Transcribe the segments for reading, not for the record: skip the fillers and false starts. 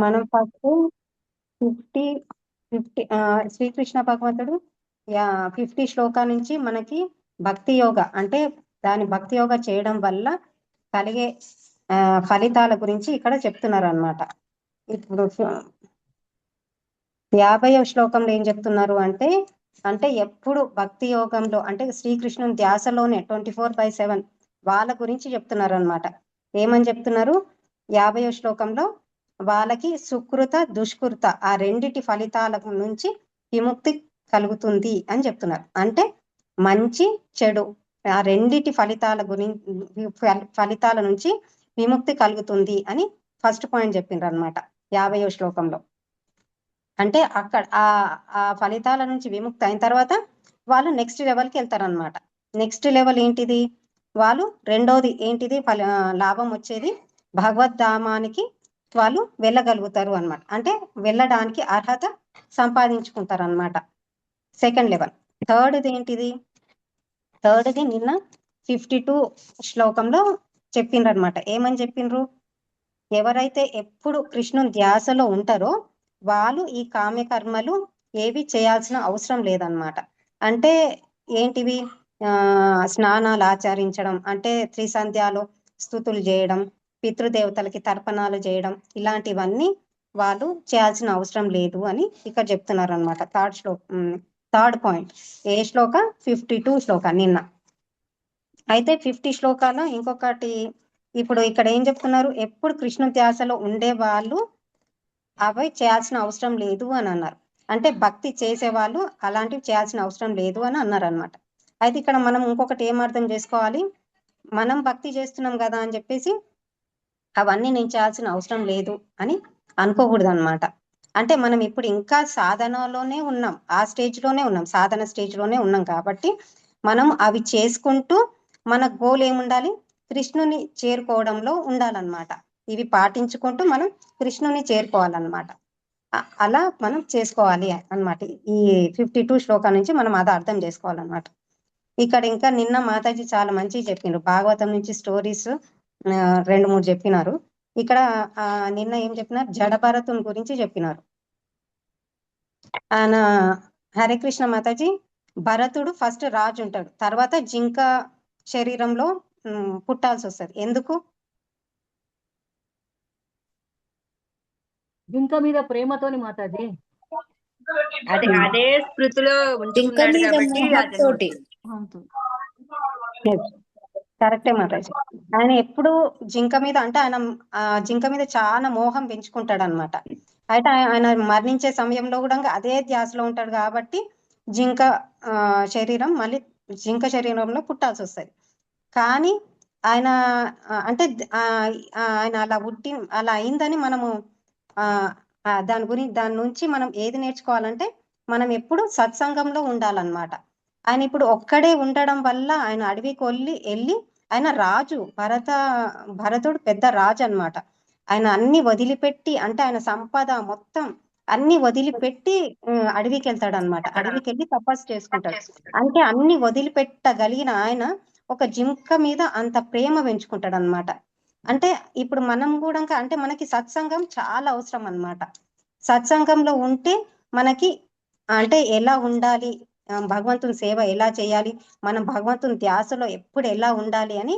మనం ఫస్ట్ 50 50 శ్రీకృష్ణ భగవంతుడు 50 శ్లోకా నుంచి మనకి భక్తి యోగ అంటే దాని భక్తి యోగ చేయడం వల్ల కలిగే ఫలితాల గురించి ఇక్కడ చెప్తున్నారు అన్నమాట. ఇప్పుడు 50వ శ్లోకంలో ఏం చెప్తున్నారు అంటే అంటే ఎప్పుడు భక్తి యోగంలో అంటే శ్రీకృష్ణుని ధ్యాసలోనే 24/7 వాళ్ళ గురించి చెప్తున్నారు అన్నమాట. ఏమని చెప్తున్నారు 50వ శ్లోకంలో వాళ్ళకి సుకృత దుష్కృత ఆ రెండిటి ఫలితాల నుంచి విముక్తి కలుగుతుంది అని చెప్తున్నారు. అంటే మంచి చెడు ఆ రెండిటి ఫలితాల నుంచి విముక్తి కలుగుతుంది అని ఫస్ట్ పాయింట్ చెప్పిండ్రు అనమాట 50వ శ్లోకంలో. అంటే అక్కడ ఆ ఫలితాల నుంచి విముక్తి అయిన తర్వాత వాళ్ళు నెక్స్ట్ లెవెల్కి వెళ్తారనమాట. నెక్స్ట్ లెవెల్ ఏంటిది, వాళ్ళు రెండోది ఏంటిది లాభం వచ్చేది భగవద్ధామానికి వాళ్ళు వెళ్ళగలుగుతారు అనమాట. అంటే వెళ్ళడానికి అర్హత సంపాదించుకుంటారు అనమాట. Second level. థర్డ్ది ఏంటిది, థర్డ్ది నిన్న 52 శ్లోకంలో చెప్పిండ్రు అనమాట. ఏమని చెప్పిండ్రు, ఎవరైతే ఎప్పుడు కృష్ణుని ధ్యాసలో ఉంటారో వాళ్ళు ఈ కామ్యకర్మలు ఏవి చేయాల్సిన అవసరం లేదన్నమాట. అంటే ఏంటివి, స్నానాలు ఆచరించడం, అంటే త్రిసంధ్యాలో స్తుతులు చేయడం, పితృదేవతలకి తర్పణాలు చేయడం, ఇలాంటివన్నీ వాళ్ళు చేయాల్సిన అవసరం లేదు అని ఇక్కడ చెప్తున్నారు అనమాట. థర్డ్ పాయింట్ ఏ శ్లోక 52 శ్లోక నిన్న. అయితే 50 శ్లోకాల ఇంకొకటి ఇప్పుడు ఇక్కడ ఏం చెప్తున్నారు, ఎప్పుడు కృష్ణ ధ్యాసలో ఉండే వాళ్ళు అవి చేయాల్సిన అవసరం లేదు అని అన్నారు. అంటే భక్తి చేసే వాళ్ళు అలాంటివి చేయాల్సిన అవసరం లేదు అని అన్నారు అనమాట. అయితే ఇక్కడ మనం ఇంకొకటి ఏం అర్థం చేసుకోవాలి, మనం భక్తి చేస్తున్నాం కదా అని చెప్పేసి అవన్నీ నేను చేయాల్సిన అవసరం లేదు అని అనుకోకూడదు అనమాట. అంటే మనం ఇప్పుడు ఇంకా సాధనలోనే ఉన్నాం, ఆ స్టేజ్ లోనే ఉన్నాం, సాధన స్టేజ్ లోనే ఉన్నాం కాబట్టి మనం అవి చేసుకుంటూ మన గోల్ ఏముండాలి, కృష్ణుని చేరుకోవడంలో ఉండాలన్నమాట. ఇవి పాటించుకుంటూ మనం కృష్ణుని చేరుకోవాలన్నమాట. అలా మనం చేసుకోవాలి అన్నమాట. ఈ 52 శ్లోకాల నుంచి మనం అది అర్థం చేసుకోవాలన్నమాట. ఇక్కడ ఇంకా నిన్న మాతాజీ చాలా మంచిగా చెప్పిండ్రు, భాగవతం నుంచి స్టోరీస్ 2-3 చెప్పినారు. ఇక్కడ నిన్న ఏం చెప్పినారు, జడభరతుని గురించి చెప్పినారు. ఆయన హరే కృష్ణ మాతాజీ, భరతుడు ఫస్ట్ రాజు ఉంటాడు, తర్వాత జింక శరీరంలో పుట్టాల్సి వస్తుంది. ఎందుకు? జింక మీద ప్రేమతోని మాతాజీ, అదే అదే స్మృతిలో ఉంచుకున్నాడు కాబట్టి కరెక్టే మాతాజీ. ఆయన ఎప్పుడు జింక మీద అంటే ఆయన జింక మీద చాలా మోహం పెంచుకుంటాడు అనమాట. అయితే ఆయన మరణించే సమయంలో కూడా అదే ధ్యాసలో ఉంటాడు కాబట్టి జింక శరీరం మళ్ళీ జింక శరీరంలో పుట్టాల్సి వస్తుంది. కానీ ఆయన అంటే ఆయన అలా అయిందని మనము దాని నుంచి మనం ఏది నేర్చుకోవాలంటే మనం ఎప్పుడు సత్సంగంలో ఉండాలన్నమాట. ఆయన ఇప్పుడు ఒక్కడే ఉండడం వల్ల ఆయన అడవికి వెళ్ళి ఆయన రాజు, భరతుడు పెద్ద రాజు అన్నమాట. ఆయన అన్ని వదిలిపెట్టి, అంటే ఆయన సంపద మొత్తం అన్ని వదిలిపెట్టి అడవికి వెళ్తాడు అనమాట. అడవికి వెళ్ళి తపస్సు చేసుకుంటాడు. అంటే అన్ని వదిలిపెట్టగలిగిన ఆయన ఒక జింక మీద అంత ప్రేమ పెంచుకుంటాడు అనమాట. అంటే ఇప్పుడు మనం కూడా అంటే మనకి సత్సంగం చాలా అవసరం అన్నమాట. సత్సంగంలో ఉంటే మనకి అంటే ఎలా ఉండాలి, భగవంతుని సేవ ఎలా చేయాలి, మనం భగవంతుని ధ్యాసలో ఎప్పుడు ఎలా ఉండాలి అని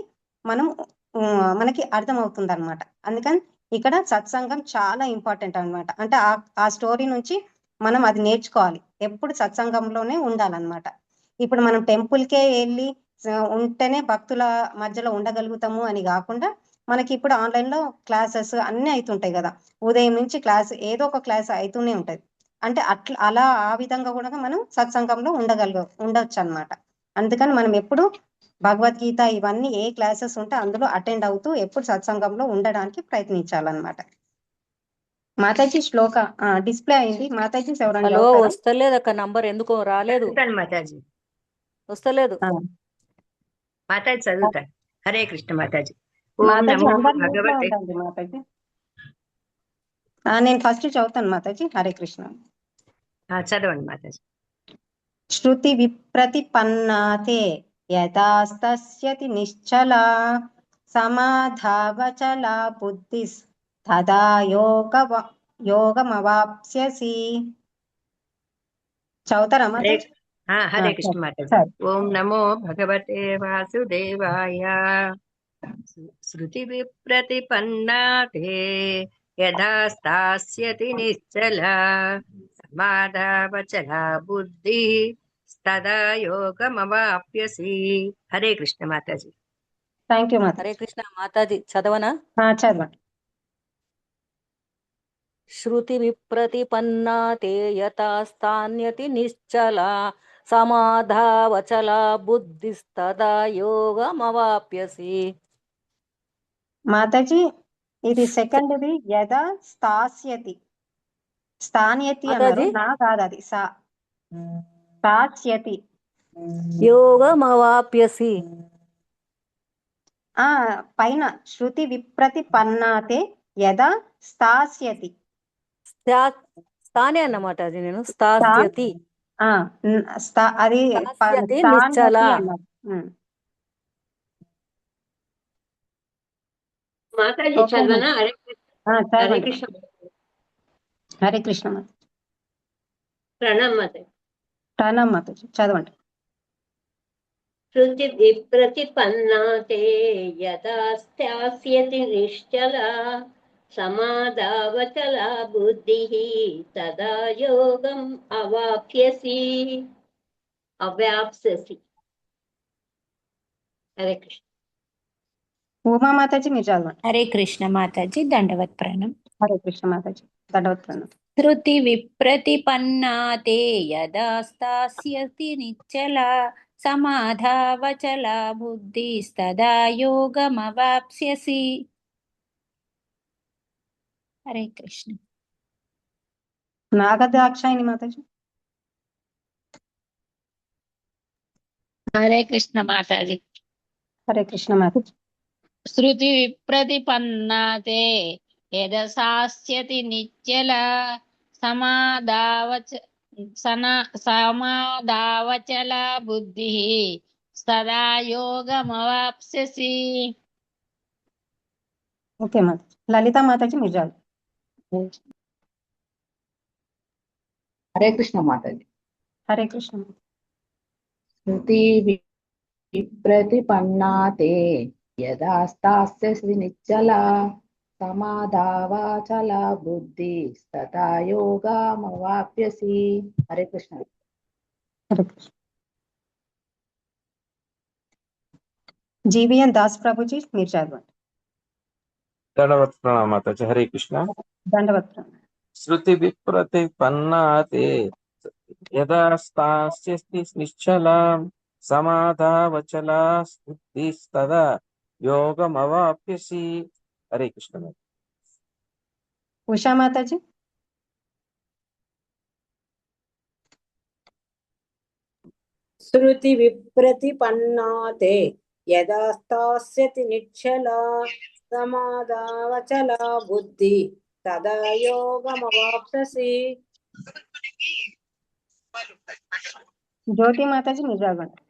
మనకి అర్థమవుతుంది అనమాట. అందుకని ఇక్కడ సత్సంగం చాలా ఇంపార్టెంట్ అనమాట. అంటే ఆ స్టోరీ నుంచి మనం అది నేర్చుకోవాలి, ఎప్పుడు సత్సంగంలోనే ఉండాలన్నమాట. ఇప్పుడు మనం టెంపుల్కే వెళ్ళి ఉంటేనే భక్తుల మధ్యలో ఉండగలుగుతాము అని కాకుండా మనకి ఇప్పుడు ఆన్లైన్ లో క్లాసెస్ అన్ని అవుతుంటాయి కదా, ఉదయం నుంచి క్లాస్ ఏదో ఒక క్లాస్ అవుతూనే ఉంటది. అంటే అలా ఆ విధంగా కూడా మనం సత్సంగంలో ఉండొచ్చు అనమాట. అందుకని మనం ఎప్పుడు భగవద్గీత ఇవన్నీ ఏ క్లాసెస్ ఉంటే అందులో అటెండ్ అవుతూ ఎప్పుడు సత్సంగంలో ఉండడానికి ప్రయత్నించాలన్నమాట. మాతాజీ శ్లోక డిస్ప్లే అయింది. మాతాజీ ఎవరైనా హలో, వస్తలేదు అక్క, నంబర్ ఎందుకో రాలేదు, మాతాజీ వస్తలేదు. మాతాజీ చదువుతాను. హరే కృష్ణ మాతాజీ. మాతాజీ నేను ఫస్ట్ చదువుతాను మాతాజీ. హరే కృష్ణ. చదవండి మాతాజీ. శృతి విప్రతిపన్నాతే యథాస్తస్యతి నిశ్చలా సమాధావచలా బుద్ధిస్ తదా యోగమవాప్స్యసి. చదువుతారా హరే మాతాజీ? హరే కృష్ణ మాతాజీ. సరే. ఓం నమో భగవతే వాసుదేవాయ. శృతి విప్రతిపన్నా తే యథా స్థాస్యతి నిశ్చలా సమాధావచలా బుద్ధి తదా యోగమవాప్యసి. హరే కృష్ణ మాతాజీ. థ్యాంక్ యూ హరే మాతాజీ. కృష్ణ మాతాజీ చదవనా? చదవండి. శృతి విప్రతిపన్నా తే యథాస్థాన్యతి నిశ్చలా సమాధావచలా బుద్ధిస్తదా యోగమవాప్యసి. మాతాజీ ఇది సెకండ్ ఇది యదా స్థాస్యతి. స్థాన్యతి అన్నారు, మాతాజీ నా కాదు అది సా. స్థాస్యతి. యోగమవాప్యసి. పైన శృతి విప్రతిపన్నాతే యదా స్థాస్యతి. స్థానే అన్నమాట అది, నేను స్థాస్యతి అది స్థాస్యతి స్థాన్యతి నిశ్చల. అన్నారు. మాతాజీ ఓకే చదవనా? మేడం. హరే చదవండి. కృష్ణ. హరే కృష్ణ మాతాజీ. ప్రణామ్ మాతాజీ. ప్రణామ్ మాతాజీ. చదవండి. శృతి విప్రతిపన్నా తే యదా స్థాస్యతి నిశ్చలా సమాధావచలా బుద్ధిః తదా యోగం అవాప్స్యసి. హరే కృష్ణ. ఉమా మాతాజీ మీరు చదవండి. హరే కృష్ణ మాతాజీ. దండవత్ ప్రణం. హరే కృష్ణ మాతాజీ. దండవత్ ప్రణామం. శృతి విప్రతిపన్నా తే యదా స్థాస్యతి నిశ్చలా సమాధావచలా బుద్ధిస్తదా యోగమవాప్స్యసి. హరే కృష్ణ. నాగదాక్షాయిని మాతాజీ. హరే కృష్ణ మాతాజీ. హరే కృష్ణ మాతాజీ. శృతి విప్రతిపన్నా తే యదసాస్యతి నిశ్చల సమాధావచల బుద్ధి సదా యోగమవాప్స్యసి. ఓకే మాతాజీ. లలిత మాతాజీ మీరు చదవండి. హరే కృష్ణ మాతాజీ. హరే కృష్ణ. శృతి విప్రతిపన్నా తే యదా స్థాస్యసి నిశ్చలా సమాధావాచల బుద్ధి తథా యోగమవాప్యసి. హరే కృష్ణ. హరే కృష్ణ. జీవీఎన్ దాస్ ప్రభుజీ మీరు చదవండి. దండవత్ ప్రణామ మాతాజీ. హరే కృష్ణ. దండవత్ ప్రణామం. శృతి విప్రతిపన్నా తే యదా స్థాస్యతి నిశ్చలా సమాధావచలా బుద్ధిస్తదా యోగమవాప్యసి. హరే కృష్ణ. ఉషా మాతాజీ. శృతి విప్రతిపన్నా తే యదా స్థాస్యతి నిశ్చలా సమాధావచలా బుద్ధి తదా యోగమవాప్స్యసి. జ్యోతి మాతాజీ మీరు చదవండి.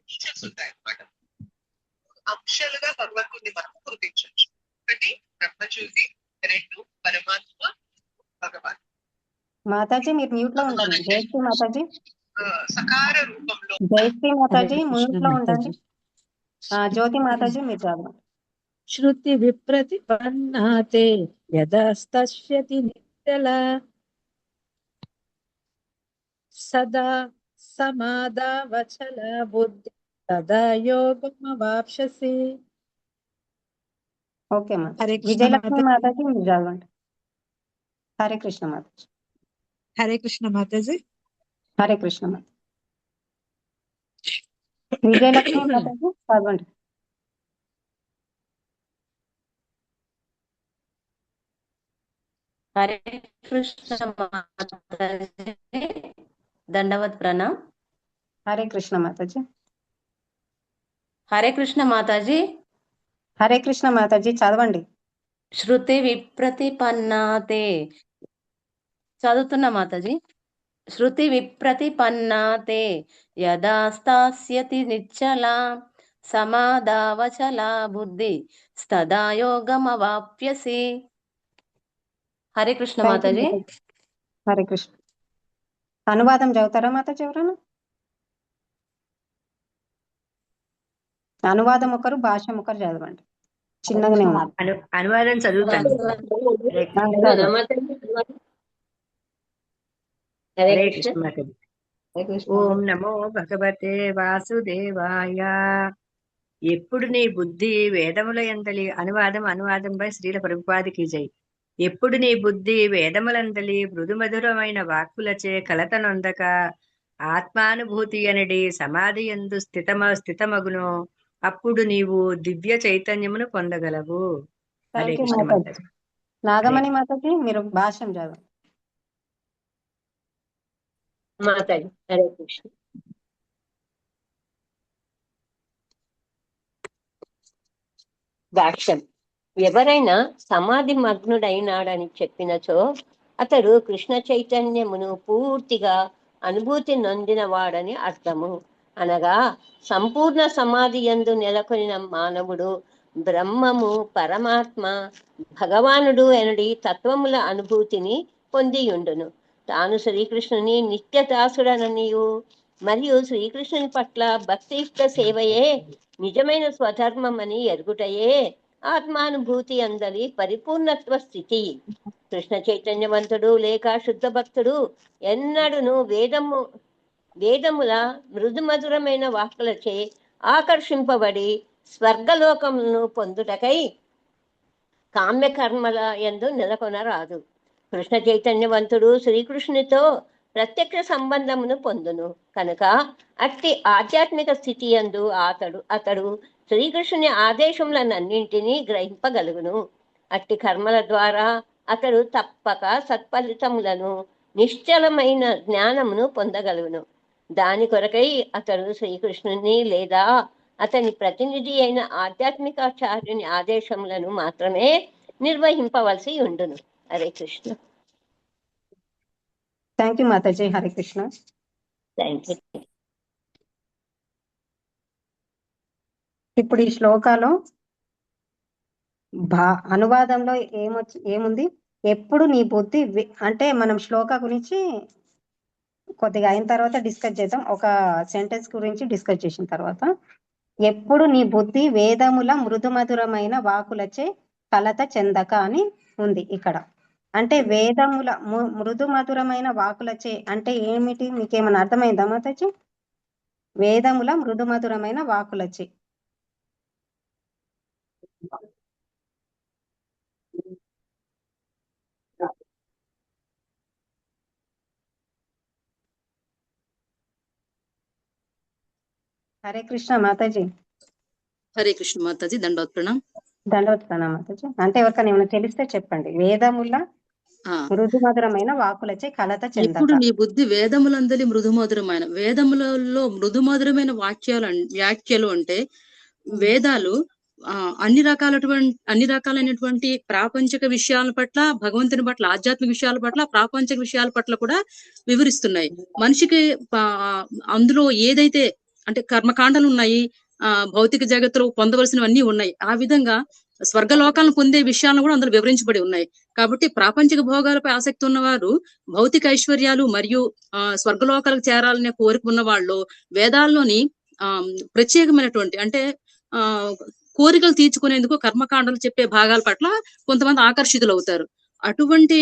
అంశాలుగా భగవంతుడిని మనం గుర్తించవచ్చు. ఒకటి బ్రహ్మజ్యోతి, రెండు పరమాత్మ భగవాన్. మాతాజీ మీరు మ్యూట్ లో ఉండండి. జయశ్రీ మాతాజీ. సకార రూపంలో జయశ్రీ మాతాజీ మ్యూట్ లో ఉండండి. జ్యోతి మాతాజీ మీరు చదవండి. శృతి విప్రతిపన్నా తే యదా స్థాస్యతి నిశ్చలా సదా సమాధావచల బుద్ధి తదా యోగమవాప్స్యసి. ఓకే మా. హరే కృష్ణ విజయలక్ష్మి మాతాజీ. మాతాజీ మీరు చదవండి. హరే కృష్ణ మాతాజీ. హరే కృష్ణ మాతాజీ. హరే కృష్ణ మాతాజీ. విజయలక్ష్మి మాతాజీ చదవండి. హరే కృష్ణ మాతాజీ. దండవత్ ప్రణామ్. హరే కృష్ణ మాతాజీ. హరే కృష్ణ మాతాజీ. హరే కృష్ణ మాతాజీ చదవండి. శృతి విప్రతిపన్నాతే. చదువుతున్నా మాతాజీ. శృతి విప్రతిపన్నాతే యదా స్థాస్యతి నిశ్చలా సమాధావచలా బుద్ధి తదా యోగమవాప్యసి. హరే కృష్ణ థ్యాంక్ యూ మాతాజీ. మాతాజీ. హరే కృష్ణ. అనువాదం చదువుతారా మాతాజీ ఎవరైనా? అనువాదం ఒకరు, భాష్యం ఒకరు చదవండి. చిన్నగానే ఉంది. అనువాదం చదువుతాను. హరే సరే. హరే హరే కృష్ణ. కృష్ణ మాతాజీ. హరే కృష్ణ. ఓం నమో భగవతే వాసుదేవాయ. ఎప్పుడు నీ బుద్ధి వేదముల యందలి అనువాదం బై శ్రీల ప్రభుపాదికి జై. ఎప్పుడు నీ బుద్ధి వేదములందలి మృదుమధురమైన వాక్కులచే కలత నొందక ఆత్మానుభూతి అనడి సమాధి యందు స్థితమగును, అప్పుడు నీవు దివ్య చైతన్యమును పొందగలవు. హరే థ్యాంక్ యూ కృష్ణ మాతాజీ. మాతాజీ. నాగమణి మాతాజీ మీరు భాష్యం చదవండి. మాతాజీ హరే కృష్ణ. భాష్యం. ఎవరైనా సమాధి మగ్నుడైనాడని చెప్పినచో అతడు కృష్ణ చైతన్యమును పూర్తిగా అనుభూతి నొందినవాడని అర్థము. అనగా సంపూర్ణ సమాధి యందు నెలకొనిన మానవుడు బ్రహ్మము, పరమాత్మ, భగవానుడు ఎనడి తత్వముల అనుభూతిని పొందియుండును. తాను శ్రీకృష్ణుని నిత్యదాసుడననియు మరియు శ్రీకృష్ణుని పట్ల భక్తియుక్త సేవయే నిజమైన స్వధర్మమని ఎరుగుటయే ఆత్మానుభూతి అందలి పరిపూర్ణత్వ స్థితి. కృష్ణ చైతన్యవంతుడు లేక శుద్ధ భక్తుడు ఎన్నడూను వేదముల మృదుమధురమైన వాక్కులచే ఆకర్షింపబడి స్వర్గలోకమును పొందుటకై కామ్యకర్మల యందు నెలకొనరాదు. కృష్ణ చైతన్యవంతుడు శ్రీకృష్ణునితో ప్రత్యక్ష సంబంధమును పొందును కనుక అట్టి ఆధ్యాత్మిక స్థితి యందు అతడు శ్రీకృష్ణుని ఆదేశములనన్నింటినీ గ్రహింపగలుగును. అట్టి కర్మల ద్వారా అతడు తప్పక సత్ఫలితములను, నిశ్చలమైన జ్ఞానమును పొందగలుగును. దాని కొరకై అతడు శ్రీకృష్ణుని లేదా అతని ప్రతినిధి అయిన ఆధ్యాత్మికాచార్యుని ఆదేశములను మాత్రమే నిర్వహింపవలసి ఉండును. హరే కృష్ణ. థ్యాంక్ యూ మాతాజీ. హరే కృష్ణ. Thank you. ఇప్పుడు ఈ శ్లోకాలో అనువాదంలో ఏముంది? ఎప్పుడు నీ బుద్ధి అంటే మనం శ్లోక గురించి కొద్దిగా అయిన తర్వాత డిస్కస్ చేద్దాం. ఒక సెంటెన్స్ గురించి డిస్కస్ చేసిన తర్వాత ఎప్పుడు నీ బుద్ధి వేదముల మృదుమధురమైన వాకులచే కలత చెందక అని ఉంది ఇక్కడ. అంటే వేదముల మృదుమధురమైన వాకులచే అంటే ఏమిటి? మీకేమైనా అర్థమైందా మాతాజీ? వేదముల మృదుమధురమైన వాకులచే హరే కృష్ణ మాతాజీ. హరే కృష్ణ మాతాజీ. దండవత్ ప్రణామ్. దండవత్ ప్రణామ్ మాతాజీ. అంటే ఎవరికైనా ఏమైనా తెలిస్తే చెప్పండి. వేదముల మృదుమధురమైన వాకులచే కలత చెందక. ఇప్పుడు నీ బుద్ధి వేదములందలి మృదుమధురమైన, వేదములలో మృదుమధురమైన వ్యాఖ్యలు అంటే వేదాలు అన్ని రకాలైనటువంటి ప్రాపంచిక విషయాల పట్ల, భగవంతుని పట్ల, ఆధ్యాత్మిక విషయాల పట్ల, ప్రాపంచిక విషయాల పట్ల కూడా వివరిస్తున్నాయి. మనిషికి అందులో ఏదైతే అంటే కర్మకాండలు ఉన్నాయి, భౌతిక జగత్తులో పొందవలసినవన్నీ ఉన్నాయి. ఆ విధంగా స్వర్గలోకాలను పొందే విషయాలను కూడా అందులో వివరించబడి ఉన్నాయి. కాబట్టి ప్రాపంచిక భోగాలపై ఆసక్తి ఉన్నవారు భౌతిక ఐశ్వర్యాలు మరియు స్వర్గలోకాలకు చేరాలనే కోరిక ఉన్న వాళ్ళు వేదాల్లోని ప్రత్యేకమైనటువంటి అంటే కోరికలు తీర్చుకునేందుకు కర్మకాండలు చెప్పే భాగాల పట్ల కొంతమంది ఆకర్షితులు అవుతారు. అటువంటి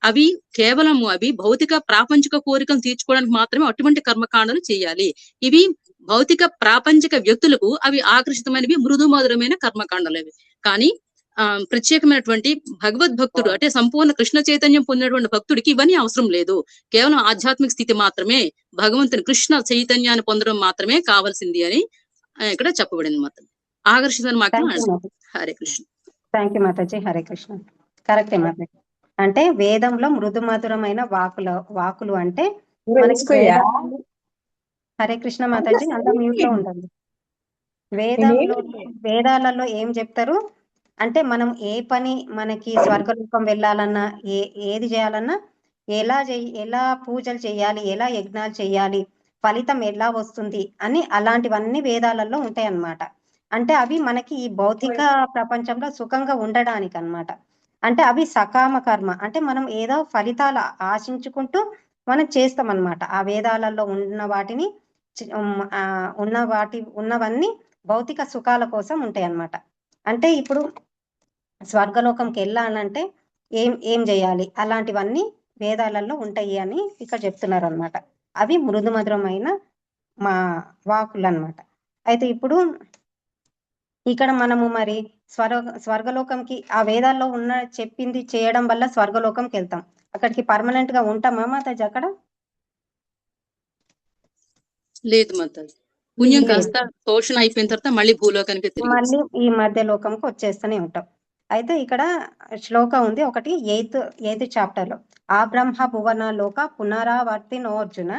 అవి కేవలము భౌతిక ప్రాపంచిక కోరికలు తీర్చుకోవడానికి మాత్రమే అటువంటి కర్మకాండలు చేయాలి. ఇవి భౌతిక ప్రాపంచిక వ్యక్తులకు అవి ఆకర్షితమైనవి, మృదుమధురమైన కర్మకాండలు అవి. కానీ ప్రత్యేకమైనటువంటి భగవద్భక్తుడు అంటే సంపూర్ణ కృష్ణ చైతన్యం పొందినటువంటి భక్తుడికి ఇవన్నీ అవసరం లేదు. కేవలం ఆధ్యాత్మిక స్థితి మాత్రమే, భగవంతుని కృష్ణ చైతన్యాన్ని పొందడం మాత్రమే కావాల్సింది అని ఇక్కడ చెప్పబడింది. మాత్రం ఆకర్షితమైన మాత్రం. హరే కృష్ణ. థ్యాంక్ యూ మాతాజీ. హరే కృష్ణ. కరెక్టే మాతాజీ. అంటే వేదంలో మృదుమధురమైన వాకులు అంటే హరే కృష్ణ మాతాజీ. అంతా మ్యూట్ లో ఉంటుంది. వేదాలలో ఏం చెప్తారు అంటే మనం ఏ పని మనకి స్వర్గలోకం వెళ్ళాలన్నా, ఏది చేయాలన్నా ఎలా పూజలు చేయాలి, ఎలా యజ్ఞాలు చేయాలి, ఫలితం ఎలా వస్తుంది అని అలాంటివన్నీ వేదాలలో ఉంటాయి అన్నమాట. అంటే అవి మనకి ఈ భౌతిక ప్రపంచంలో సుఖంగా ఉండడానికి అన్నమాట. అంటే అవి సకామ కర్మ, అంటే మనం ఏదో ఫలితాలు ఆశించుకుంటూ మనం చేస్తాం అన్నమాట. ఆ వేదాలలో ఉన్న వాటిని ఉన్నవన్నీ భౌతిక సుఖాల కోసం ఉంటాయి అన్నమాట. అంటే ఇప్పుడు స్వర్గలోకంకి వెళ్ళాలంటే ఏం చేయాలి, అలాంటివన్నీ వేదాలలో ఉంటాయి అని ఇక్కడ చెప్తున్నారు అన్నమాట. అవి మృదు మధురమైన మా వాకులు అన్నమాట. అయితే ఇప్పుడు ఇక్కడ మనము మరి స్వర్గలోకంకి ఆ వేదాల్లో ఉన్న చెప్పింది చేయడం వల్ల స్వర్గలోకంకి వెళ్తాం. అక్కడికి పర్మనెంట్ గా ఉంటామా మాతాజీ అక్కడ? లేదు మాతాజీ, పుణ్యం కాస్త పోషణ అయిపోయిన తర్వాత మళ్ళీ భూలోకానికి తిరిగి మళ్ళీ ఈ మధ్య లోకంకి వచ్చేస్తూనే ఉంటాం. అయితే ఇక్కడ శ్లోక ఉంది ఒకటి, ఎయిత్ చాప్టర్ లో, ఆ బ్రహ్మ భువన లోక పునరావర్తినోర్జున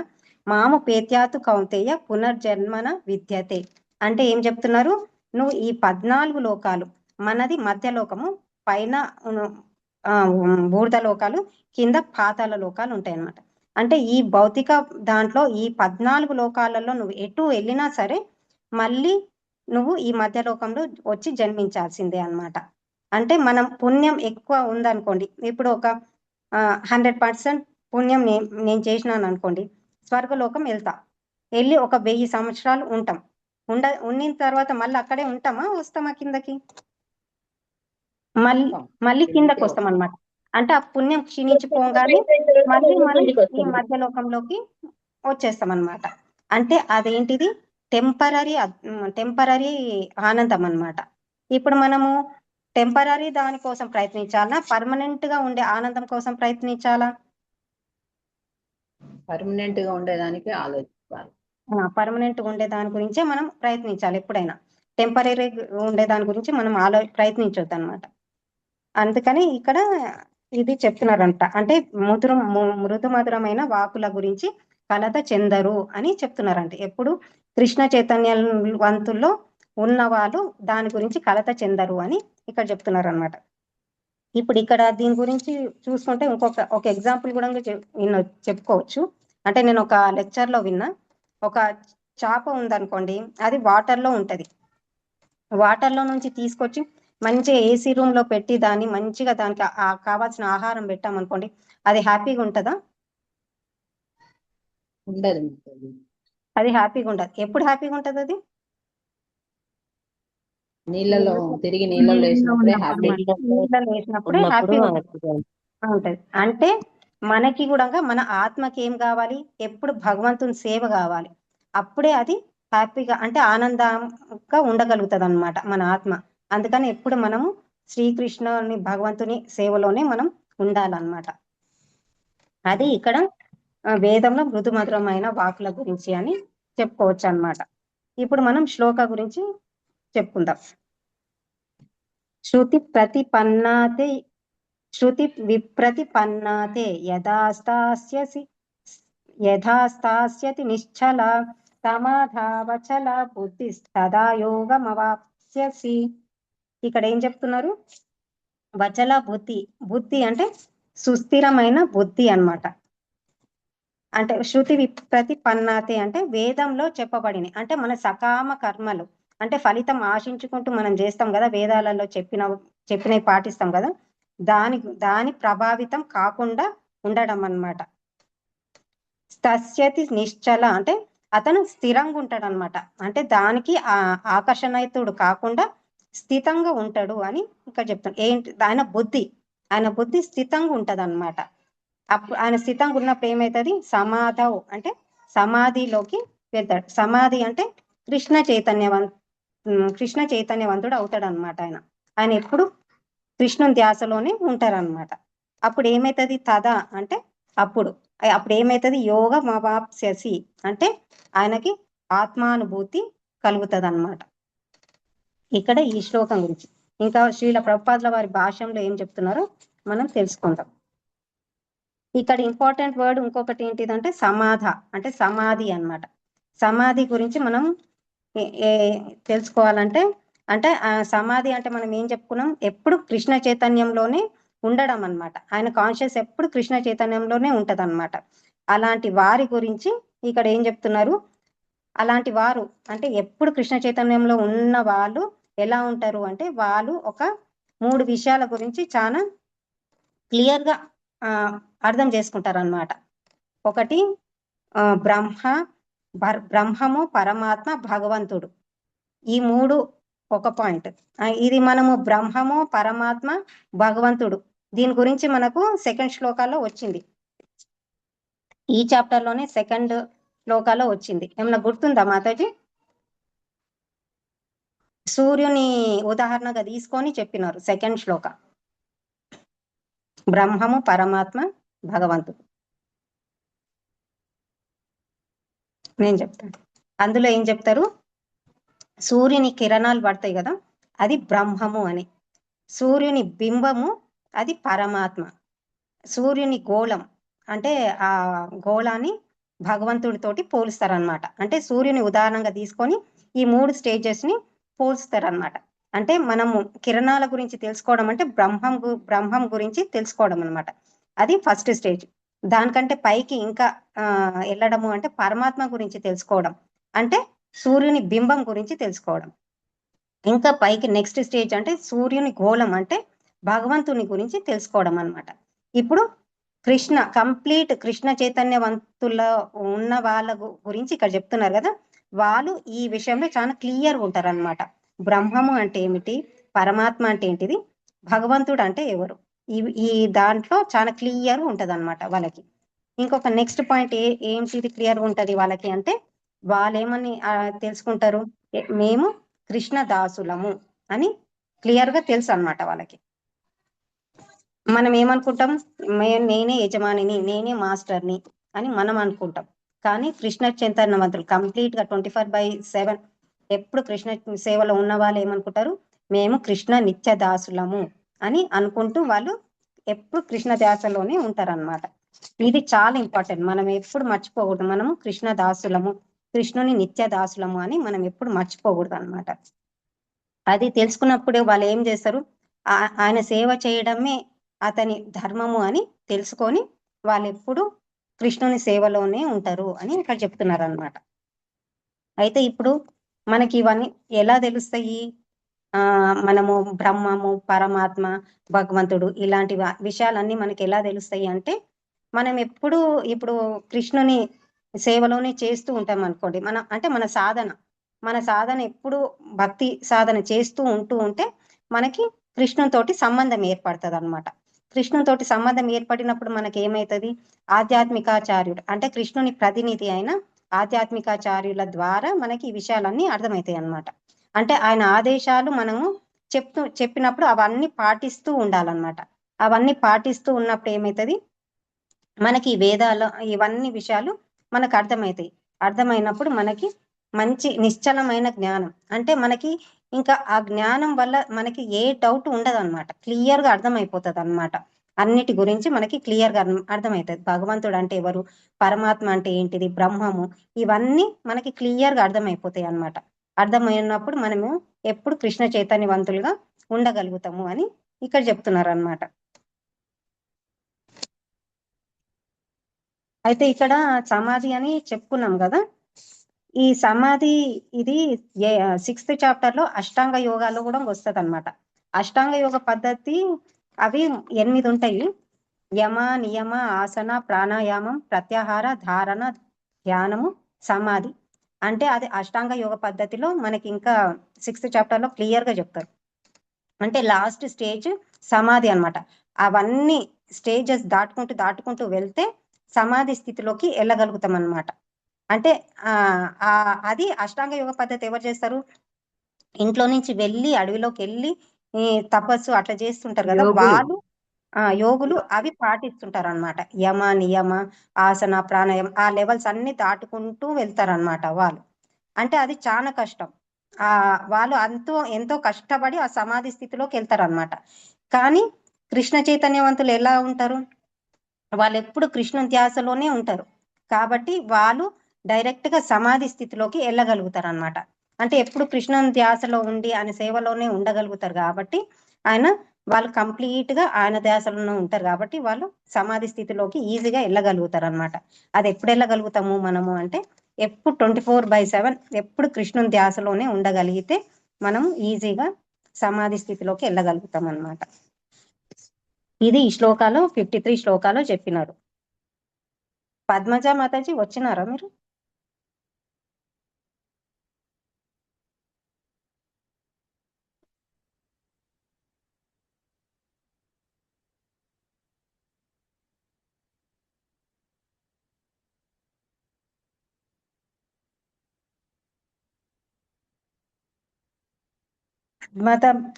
మాము పేత్యాతు కౌంతేయ పునర్జన్మన విద్యతే. అంటే ఏం చెప్తున్నారు, నువ్వు ఈ 14 లోకాలు, మనది మధ్యలోకము, పైన బూర్ధ లోకాలు, కింద పాతాళ లోకాలు ఉంటాయి అన్నమాట. అంటే ఈ భౌతిక దాంట్లో ఈ 14 లోకాలలో నువ్వు ఎటు వెళ్ళినా సరే మళ్ళీ నువ్వు ఈ మధ్యలోకంలో వచ్చి జన్మించాల్సిందే అన్నమాట. అంటే మనం పుణ్యం ఎక్కువ ఉందనుకోండి, ఇప్పుడు ఒక 100% పుణ్యం నేను చేసినాను అనుకోండి, స్వర్గలోకం వెళ్తా, వెళ్ళి ఒక 1000 సంవత్సరాలు ఉంటాం. ఉన్న తర్వాత మళ్ళీ అక్కడే ఉంటామా, వస్తామా కిందకి? మళ్ళీ కిందకి వస్తాం అన్నమాట. అంటే ఆ పుణ్యం క్షీణించిపోగానే మళ్ళీ మనం ఈ మధ్యలోకంలోకి వచ్చేస్తాం అన్నమాట. అంటే అదేంటిది, టెంపరరీ ఆనందం అన్నమాట. ఇప్పుడు మనము టెంపరరీ దానికోసం ప్రయత్నించాలా, పర్మనెంట్ గా ఉండే ఆనందం కోసం ప్రయత్నించాలా? పర్మనెంట్ గా ఉండేదానికి ఆలోచించాలి. పర్మనెంట్ గా ఉండే దాని గురించే మనం ప్రయత్నించాలి ఎప్పుడైనా. టెంపరరీ ఉండే దాని గురించి మనం ప్రయత్నించొద్దు అనమాట. అందుకని ఇక్కడ ఇది చెప్తున్నారంట. అంటే మృదు మధురమైన వాకుల గురించి కలత చెందరు అని చెప్తున్నారంట. ఎప్పుడు కృష్ణ చైతన్యవంతుల్లో ఉన్న వాళ్ళు దాని గురించి కలత చెందరు అని ఇక్కడ చెప్తున్నారు అనమాట. ఇప్పుడు ఇక్కడ దీని గురించి చూసుకుంటే ఒక ఎగ్జాంపుల్ కూడా చెప్పుకోవచ్చు. అంటే నేను ఒక లెక్చర్ లో విన్నా, ఒక చేప ఉందనుకోండి, అది వాటర్ లో ఉంటది. వాటర్ లో నుంచి తీసుకొచ్చి మంచిగా ఏసీ రూమ్ లో పెట్టి దాన్ని మంచిగా దానికి కావాల్సిన ఆహారం పెట్టామనుకోండి, అది హ్యాపీగా ఉంటుందా? ఉండదు. అది హ్యాపీగా ఉండదు. ఎప్పుడు హ్యాపీగా ఉంటది అది? నీళ్ళలో తిరిగి నీళ్ళలో వేసినప్పుడే హ్యాపీగా ఉంటది. అంటే మనకి కూడా మన ఆత్మకి ఏం కావాలి, ఎప్పుడు భగవంతుని సేవ కావాలి. అప్పుడే అది హ్యాపీగా, అంటే ఆనందంగా ఉండగలుగుతుంది అన్నమాట మన ఆత్మ. అందుకని ఎప్పుడు మనము శ్రీకృష్ణుని భగవంతుని సేవలోనే మనం ఉండాలన్నమాట. అది ఇక్కడ వేదంలో మృదు మధురమైన వాకుల గురించి అని చెప్పుకోవచ్చు అన్నమాట. ఇప్పుడు మనం శ్లోక గురించి చెప్పుకుందాం. శృతి విప్రతిపన్నాతే యథాస్తాస్యతి నిశ్చల సమాధావచల బుద్ధి తదా యోగమవాప్స్యసి. ఇక్కడ ఏం చెప్తున్నారు, వచల బుద్ధి అంటే సుస్థిరమైన బుద్ధి అన్నమాట. అంటే శృతి విప్రతిపన్నాతే అంటే వేదంలో చెప్పబడిన, అంటే మన సకామ కర్మలు, అంటే ఫలితం ఆశించుకుంటూ మనం చేస్తాం కదా, వేదాలలో చెప్పినవి పాటిస్తాం కదా, దాని ప్రభావితం కాకుండా ఉండడం అన్నమాట. తస్యతి నిశ్చల అంటే అతను స్థిరంగా ఉంటాడు అన్నమాట. అంటే దానికి ఆకర్షణయుతుడు కాకుండా స్థితంగా ఉంటాడు అని ఇక్కడ చెప్తాను. ఏంటి, ఆయన బుద్ధి స్థితంగా ఉంటది అన్నమాట. అప్పుడు ఆయన స్థితంగా ఉన్నప్పుడు ఏమవుతుంది, సమాధవు అంటే సమాధిలోకి వెళ్తాడు. సమాధి అంటే కృష్ణ చైతన్యవంతుడు అవుతాడు అనమాట. ఆయన ఎప్పుడు కృష్ణుని ధ్యాసలోనే ఉంటారనమాట. అప్పుడు ఏమైతుంది, తదా అంటే అప్పుడు ఏమైతుంది, యోగమవాప్స్యసి అంటే ఆయనకి ఆత్మానుభూతి కలుగుతుంది అన్నమాట. ఇక్కడ ఈ శ్లోకం గురించి ఇంకా శ్రీల ప్రభుపాదుల వారి భాష్యంలో ఏం చెప్తున్నారో మనం తెలుసుకుందాం. ఇక్కడ ఇంపార్టెంట్ వర్డ్ ఇంకొకటి ఏంటిదంటే సమాధ, అంటే సమాధి అన్నమాట. సమాధి గురించి మనం తెలుసుకోవాలంటే, అంటే సమాధి అంటే మనం ఏం చెప్పుకున్నాం, ఎప్పుడు కృష్ణ చైతన్యంలోనే ఉండడం అన్నమాట. ఆయన కాన్షియస్ ఎప్పుడు కృష్ణ చైతన్యంలోనే ఉంటది అన్నమాట. అలాంటి వారి గురించి ఇక్కడ ఏం చెప్తున్నారు, అలాంటి వారు అంటే ఎప్పుడు కృష్ణ చైతన్యంలో ఉన్న వాళ్ళు ఎలా ఉంటారు అంటే, వాళ్ళు ఒక 3 విషయాల గురించి చాలా క్లియర్ గా అర్థం చేసుకుంటారు అన్నమాట. ఒకటి బ్రహ్మము, పరమాత్మ, భగవంతుడు, ఈ మూడు ఒక పాయింట్. ఇది మనము బ్రహ్మము, పరమాత్మ, భగవంతుడు దీని గురించి మనకు సెకండ్ శ్లోకాల్లో వచ్చింది. ఈ చాప్టర్ లోనే సెకండ్ శ్లోకాలో వచ్చింది. ఏమన్నా గుర్తుందా మాతాజీ? సూర్యుని ఉదాహరణగా తీసుకొని చెప్పినారు సెకండ్ శ్లోక. బ్రహ్మము, పరమాత్మ, భగవంతుడు. నేను చెప్తాను. అందులో ఏం చెప్తారు? సూర్యుని కిరణాలు పడతాయి కదా, అది బ్రహ్మము అని. సూర్యుని బింబము అది పరమాత్మ. సూర్యుని గోళం అంటే ఆ గోళాన్ని భగవంతుడితోటి పోలుస్తారనమాట. అంటే సూర్యుని ఉదాహరణగా తీసుకొని ఈ మూడు స్టేజెస్ ని పోల్స్తారనమాట. అంటే మనము కిరణాల గురించి తెలుసుకోవడం అంటే బ్రహ్మం గురించి తెలుసుకోవడం అనమాట. అది ఫస్ట్ స్టేజ్. దానికంటే పైకి ఇంకా వెళ్ళడము అంటే పరమాత్మ గురించి తెలుసుకోవడం, అంటే సూర్యుని బింబం గురించి తెలుసుకోవడం. ఇంకా పైకి నెక్స్ట్ స్టేజ్ అంటే సూర్యుని గోళం అంటే భగవంతుని గురించి తెలుసుకోవడం అన్నమాట. ఇప్పుడు కంప్లీట్ కృష్ణ చైతన్యవంతుల ఉన్న వాళ్ళ గురించి ఇక్కడ చెప్తున్నారు కదా, వాళ్ళు ఈ విషయంలో చాలా క్లియర్ ఉంటారు అనమాట. బ్రహ్మము అంటే ఏమిటి, పరమాత్మ అంటే ఏంటిది, భగవంతుడు అంటే ఎవరు, ఈ దాంట్లో చాలా క్లియర్ ఉంటది అనమాట వాళ్ళకి. ఇంకొక నెక్స్ట్ పాయింట్ ఏంటిది క్లియర్ ఉంటది వాళ్ళకి అంటే, వాళ్ళేమని తెలుసుకుంటారు, మేము కృష్ణ దాసులము అని క్లియర్ గా తెలుసు అన్నమాట వాళ్ళకి. మనం ఏమనుకుంటాం, నేనే యజమానిని, నేనే మాస్టర్ని అని మనం అనుకుంటాం. కానీ కృష్ణ చైతన్యవంతులు కంప్లీట్ గా 24/7 ఎప్పుడు కృష్ణ సేవలో ఉన్న వాళ్ళు ఏమనుకుంటారు, మేము కృష్ణ నిత్య దాసులము అని అనుకుంటూ వాళ్ళు ఎప్పుడు కృష్ణ దాసలోనే ఉంటారన్నమాట. ఇది చాలా ఇంపార్టెంట్. మనం ఎప్పుడు మర్చిపోకూడదు, మనము కృష్ణ దాసులము, కృష్ణుని నిత్య దాసులము అని మనం ఎప్పుడు మర్చిపోకూడదు అన్నమాట. అది తెలుసుకున్నప్పుడే వాళ్ళు ఏం చేస్తారు, ఆయన సేవ చేయడమే అతని ధర్మము అని తెలుసుకొని వాళ్ళు ఎప్పుడు కృష్ణుని సేవలోనే ఉంటారు అని ఇక్కడ చెప్తున్నారు అన్నమాట. అయితే ఇప్పుడు మనకి ఇవన్నీ ఎలా తెలుస్తాయి, మనము బ్రహ్మము, పరమాత్మ, భగవంతుడు ఇలాంటి విషయాలన్నీ మనకి ఎలా తెలుస్తాయి అంటే, మనం ఎప్పుడు ఇప్పుడు కృష్ణుని సేవలోనే చేస్తూ ఉంటాం అనుకోండి. మన సాధన ఎప్పుడు భక్తి సాధన చేస్తూ ఉంటే మనకి కృష్ణునితోటి సంబంధం ఏర్పడుతుంది అనమాట. కృష్ణునితోటి సంబంధం ఏర్పడినప్పుడు మనకి ఏమవుతుంది, ఆధ్యాత్మికాచార్యుడు అంటే కృష్ణుని ప్రతినిధి అయిన ఆధ్యాత్మికాచార్యుల ద్వారా మనకి ఈ విషయాలన్నీ అర్థమవుతాయి అన్నమాట. అంటే ఆయన ఆదేశాలు మనము చెప్పినప్పుడు అవన్నీ పాటిస్తూ ఉండాలన్నమాట. అవన్నీ పాటిస్తూ ఉన్నప్పుడు ఏమవుతుంది, మనకి వేదాల ఇవన్నీ విషయాలు మనకు అర్థమవుతాయి. అర్థమైనప్పుడు మనకి మంచి నిశ్చలమైన జ్ఞానం, అంటే మనకి ఇంకా ఆ జ్ఞానం వల్ల మనకి ఏ డౌట్ ఉండదు అనమాట. క్లియర్ గా అర్థమైపోతుంది అనమాట. అన్నిటి గురించి మనకి క్లియర్ గా అర్థమవుతుంది. భగవంతుడు అంటే ఎవరు, పరమాత్మ అంటే ఏంటిది, బ్రహ్మము, ఇవన్నీ మనకి క్లియర్ గా అర్థమైపోతాయి అన్నమాట. అర్థమైనప్పుడు మనము ఎప్పుడు కృష్ణ చైతన్యవంతులుగా ఉండగలుగుతాము అని ఇక్కడ చెప్తున్నారు అన్నమాట. అయితే ఇక్కడ సమాధి అని చెప్పుకున్నాం కదా, ఈ సమాధి ఇది 6th చాప్టర్ లో అష్టాంగ యోగాల్లో కూడా వస్తుంది అనమాట. అష్టాంగ యోగ పద్ధతి అవి 8 ఉంటాయి. యమ, నియమ, ఆసన, ప్రాణాయామం, ప్రత్యాహార, ధారణ, ధ్యానము, సమాధి. అంటే అది అష్టాంగ యోగ పద్ధతిలో మనకి ఇంకా 6th చాప్టర్ లో క్లియర్ గా చెప్తారు. అంటే లాస్ట్ స్టేజ్ సమాధి అన్నమాట. అవన్నీ స్టేజెస్ దాటుకుంటూ వెళ్తే సమాధి స్థితిలోకి వెళ్ళగలుగుతాం అన్నమాట. అంటే అది అష్టాంగ యోగ పద్ధతి ఎవరు చేస్తారు, ఇంట్లో నుంచి వెళ్ళి అడవిలోకి వెళ్ళి తపస్సు అట్లా చేస్తుంటారు కదా, వాళ్ళు యోగులు అవి పాటిస్తుంటారు అన్నమాట. యమ, నియమ, ఆసన, ప్రాణాయామం ఆ లెవెల్స్ అన్ని దాటుకుంటూ వెళ్తారు అన్నమాట వాళ్ళు. అంటే అది చాలా కష్టం. వాళ్ళు ఎంతో కష్టపడి ఆ సమాధి స్థితిలోకి వెళ్తారు అన్నమాట. కానీ కృష్ణ చైతన్యవంతులు ఎలా ఉంటారు, వాళ్ళు ఎప్పుడు కృష్ణ ధ్యాసలోనే ఉంటారు కాబట్టి వాళ్ళు డైరెక్ట్ గా సమాధి స్థితిలోకి వెళ్ళగలుగుతారు అన్నమాట. అంటే ఎప్పుడు కృష్ణ ధ్యాసలో ఉండి ఆయన సేవలోనే ఉండగలుగుతారు కాబట్టి వాళ్ళు కంప్లీట్ గా ఆయన ధ్యాసలోనే ఉంటారు కాబట్టి వాళ్ళు సమాధి స్థితిలోకి ఈజీగా వెళ్ళగలుగుతారు అన్నమాట. అది ఎప్పుడు వెళ్ళగలుగుతాము మనము అంటే, ఎప్పుడు 24/7 ఎప్పుడు కృష్ణుని ధ్యాసలోనే ఉండగలిగితే మనం ఈజీగా సమాధి స్థితిలోకి వెళ్ళగలుగుతాం అన్నమాట. ఇది ఈ శ్లోకాలో 53 శ్లోకాలో చెప్పినారు. పద్మజ మాతాజీ వచ్చినారా మీరు?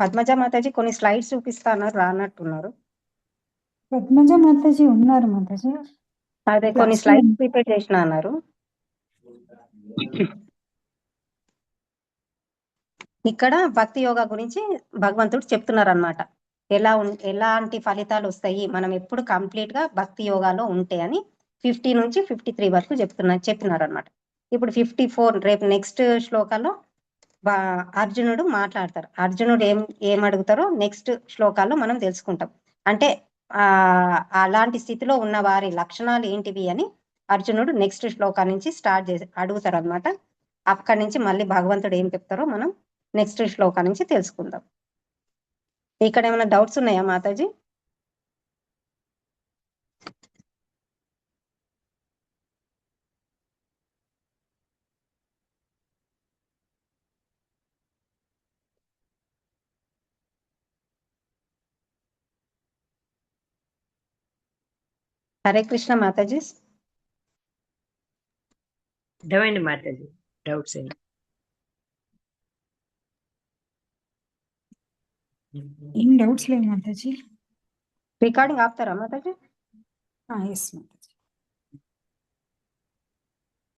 పద్మజ మాతాజీ కొన్ని స్లైడ్స్ చూపిస్తా అన్నారు, రానట్టున్నారు. పద్మజ మాతాజీ ఉన్నారు మాతాజీ. అదే కొన్ని క్లాస్ లో స్లైడ్స్ ప్రిపేర్ చేసిన అన్నారు. ఇక్కడ భక్తి యోగా గురించి భగవంతుడు చెప్తున్నారు అన్నమాట. ఎలాంటి ఫలితాలు వస్తాయి మనం ఎప్పుడు కంప్లీట్ గా భక్తి యోగాలో ఉంటే అని 50 నుంచి 53 వరకు చెప్పినారు అనమాట. ఇప్పుడు 54 రేపు నెక్స్ట్ శ్లోకాల్లో అర్జునుడు మాట్లాడతారు. అర్జునుడు ఏం అడుగుతారో నెక్స్ట్ శ్లోకాల్లో మనం తెలుసుకుంటాం. అంటే అలాంటి స్థితిలో ఉన్న వారి లక్షణాలు ఏంటివి అని అర్జునుడు నెక్స్ట్ శ్లోకా నుంచి స్టార్ట్ చేసి అడుగుతారు అనమాట. అక్కడి నుంచి మళ్ళీ భగవంతుడు ఏం చెప్తారో మనం నెక్స్ట్ శ్లోకా నుంచి తెలుసుకుందాం. ఇక్కడ ఏమైనా డౌట్స్ ఉన్నాయా మాతాజీ? హరే కృష్ణ మాతాజీ. అర్థమైంది మాతాజీ, డౌట్స్ ఏంటి? ఏం డౌట్స్ లేవు మాతాజీ. రికార్డింగ్ ఆపుతారా మాతాజీ? ఎస్ మాతాజీ.